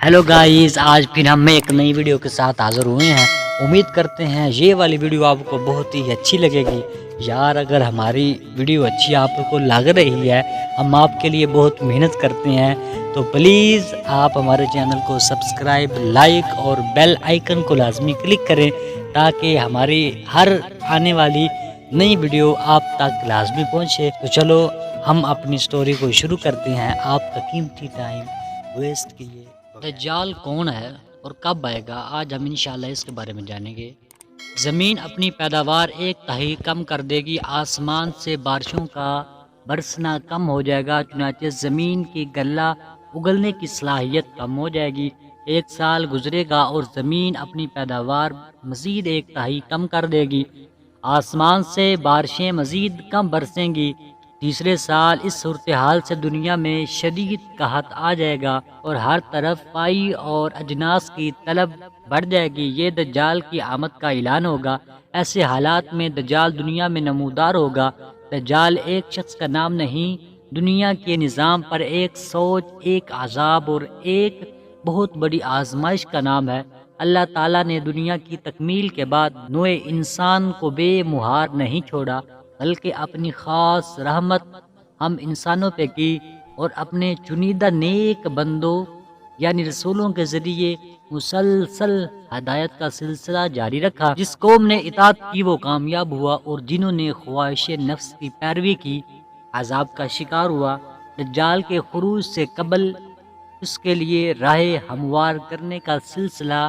Hello guys, आज फिर हम एक नई वीडियो के साथ हाज़िर हुए हैं। उम्मीद करते हैं ये वाली वीडियो आपको बहुत ही अच्छी लगेगी। यार, अगर हमारी वीडियो अच्छी आपको लग रही है, हम आपके लिए बहुत मेहनत करते हैं, तो प्लीज़ आप हमारे चैनल को सब्सक्राइब, लाइक और बेल आइकन को लाजमी क्लिक करें ताकि हमारी हर आने वाली नई वीडियो आप तक लाजमी पहुँचे। तो चलो हम अपनी स्टोरी को शुरू करते हैं, आपका कीमती टाइम वेस्ट किए। दज्जाल कौन है और कब आएगा, आज हम इंशाल्लाह इसके बारे में जानेंगे। ज़मीन अपनी पैदावार 1/3 कम कर देगी, आसमान से बारिशों का बरसना कम हो जाएगा, चुनाचे ज़मीन की गल्ला उगलने की सलाहियत कम हो जाएगी। 1 साल गुजरेगा और ज़मीन अपनी पैदावार मज़ीद 1/3 कम कर देगी, आसमान से बारिशें मज़ीद कम बरसेंगी। तीसरे साल इस सूरत हाल से दुनिया में शदीद कहत आ जाएगा और हर तरफ पाई और अजनास की तलब बढ़ जाएगी। ये दज्जाल की आमद का ऐलान होगा। ऐसे हालात में दज्जाल दुनिया में नमूदार होगा। दज्जाल एक शख्स का नाम नहीं, दुनिया के निज़ाम पर एक सोच, एक अजाब और एक बहुत बड़ी आजमाइश का नाम है। अल्लाह ताला ने दुनिया की तकमील के बाद नोए इंसान को बेमुहार नहीं छोड़ा, बल्कि अपनी ख़ास रहमत हम इंसानों पे की और अपने चुनिंदा नेक बंदों यानी रसूलों के ज़रिए मुसलसल हदायत का सिलसिला जारी रखा। जिस कौम ने इताअत की वो कामयाब हुआ और जिन्होंने ख्वाहिश नफ्स की पैरवी की अजाब का शिकार हुआ। दज्जाल के खुरूज से कबल उसके लिए राह हमवार करने का सिलसिला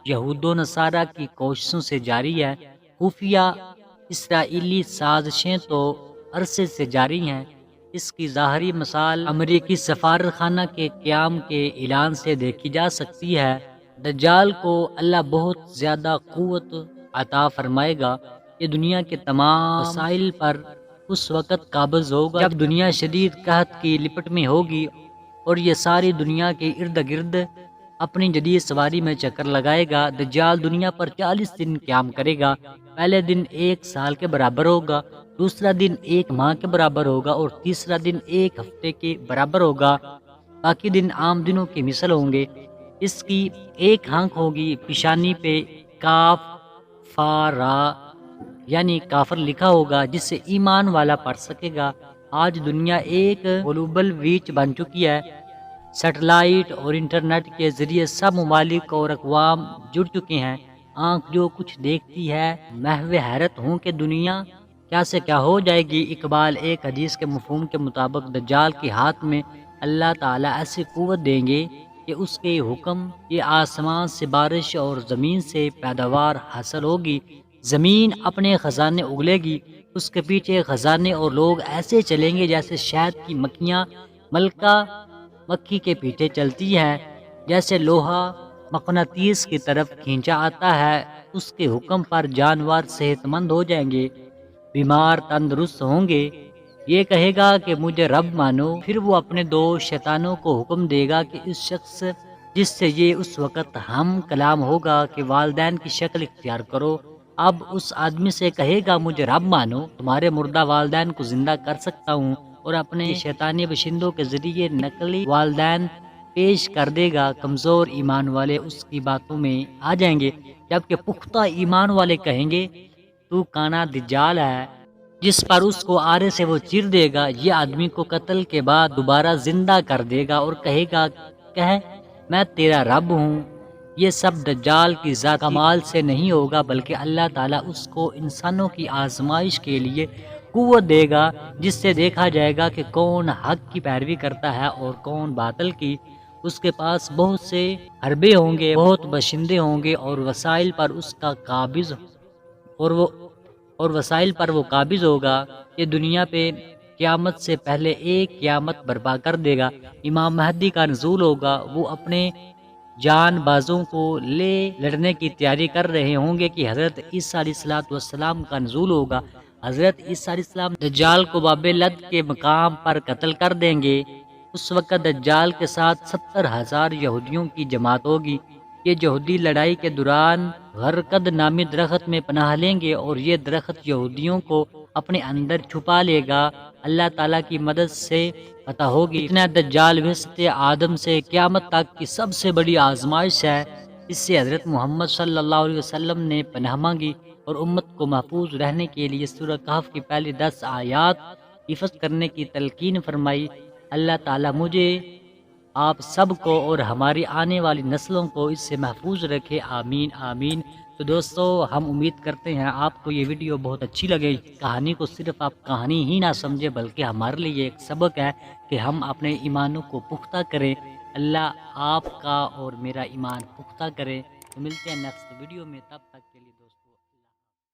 यहूद नसारा की कोशिशों से जारी है। खुफिया इसराइली साजिशें तो अरसे से जारी हैं। इसकी ज़ाहरी मिसाल अमरीकी सफारत खाना के क़याम के ऐलान से देखी जा सकती है। दज्जाल को अल्लाह बहुत ज़्यादा क़ुव्वत अता फरमाएगा। ये दुनिया के तमाम वसाइल पर उस वक़्त काबिज़ होगा जब दुनिया शदीद कहत की लिपट में होगी और ये सारी दुनिया के इर्द गिर्द अपनी जदीद सवारी में चक्कर लगाएगा। दज्जाल दुनिया पर 40 दिन क़याम करेगा। पहले दिन 1 साल के बराबर होगा, दूसरा दिन 1 माह के बराबर होगा और तीसरा दिन 1 हफ्ते के बराबर होगा। बाकी दिन आम दिनों की मिसल होंगे। इसकी एक आंख होगी, पेशानी पे काफ फारा यानी काफर लिखा होगा, जिससे ईमान वाला पढ़ सकेगा। आज दुनिया एक ग्लोबल विच बन चुकी है। सैटेलाइट और इंटरनेट के जरिए सब ममालिक और अक़वाम जुड़ चुके हैं। आँख जो कुछ देखती है, महवे हैरत हूँ कि दुनिया क्या से क्या हो जाएगी। इकबाल एक हदीस के मफ़हूम के मुताबिक दज्जाल के हाथ में अल्लाह ताला ऐसी क़ुव्वत देंगे कि उसके हुक्म ये आसमान से बारिश और ज़मीन से पैदावार हासिल होगी। ज़मीन अपने ख़जाने उगलेगी, उसके पीछे ख़जाने और लोग ऐसे चलेंगे जैसे शहद की मक्खियाँ मलका मक्खी के पीछे चलती हैं। जैसे लोहा मक़नातीस की तरफ खींचा आता है, उसके हुक्म पर जानवर सेहतमंद हो जाएंगे, बीमार तंदुरुस्त होंगे। ये कहेगा कि मुझे रब मानो, फिर वो अपने 2 शैतानों को हुक्म देगा कि इस शख्स जिससे ये उस वक़्त हम कलाम होगा कि वालिदैन की शक्ल इख्तियार करो। अब उस आदमी से कहेगा मुझे रब मानो, तुम्हारे मुर्दा वालिदैन को जिंदा कर सकता हूँ, और अपने शैतानी बशिंदों के जरिए नकली वालिदैन पेश कर देगा। कमज़ोर ईमान वाले उसकी बातों में आ जाएंगे, जबकि पुख्ता ईमान वाले कहेंगे तू काना दज्जाल है, जिस पर उसको आरे से वो चीर देगा। ये आदमी को कत्ल के बाद दोबारा जिंदा कर देगा और कहेगा कह मैं तेरा रब हूँ। ये सब दज्जाल की ज़ात कमाल से नहीं होगा, बल्कि अल्लाह ताला उसको इंसानों की आजमाइश के लिए क़ुव्वत देगा, जिससे देखा जाएगा कि कौन हक की पैरवी करता है और कौन बातिल की। उसके पास बहुत से हरबे होंगे, बहुत बशिंदे होंगे और वसाइल पर उसका काबिज और वसाइल पर वो काबिज होगा। ये दुनिया पे क़यामत से पहले एक क़यामत बर्पा कर देगा। इमाम महदी का नज़ूल होगा। वो अपने जान बाजों को ले लड़ने की तैयारी कर रहे होंगे कि हज़रत ईसा अलैहिस्सलाम का नज़ूल होगा। हज़रत ईसा अलैहिस्सलाम दज्जाल को बाबे लद के मकाम पर कत्ल कर देंगे। उस वक़्त दज्जाल के साथ 70,000 यहूदियों की जमात होगी। ये यहूदी लड़ाई के दौरान गरकद नामी दरख्त में पनाह लेंगे और ये दरख्त यहूदियों को اپنے اندر چھپا لے گا، اللہ تعالیٰ کی مدد سے پتہ ہوگی اتنا دجال وسط آدم سے قیامت تک کی سب سے بڑی آزمائش ہے۔ اس سے حضرت محمد صلی اللہ علیہ وسلم نے پناہ مانگی اور امت کو محفوظ رہنے کے لیے سورہ کہف کی پہلی 10 آیات حفظ کرنے کی تلقین فرمائی۔ اللہ تعالیٰ مجھے، آپ سب کو اور ہماری آنے والی نسلوں کو اس سے محفوظ رکھے، آمین آمین۔ تو دوستو ہم امید کرتے ہیں آپ کو یہ ویڈیو بہت اچھی لگے، کہانی کو صرف آپ کہانی ہی نہ سمجھے بلکہ ہمارے لیے ایک سبق ہے کہ ہم اپنے ایمانوں کو پختہ کریں۔ اللہ آپ کا اور میرا ایمان پختہ کرے۔ تو ملتے ہیں نیکسٹ ویڈیو میں، تب تک کے لیے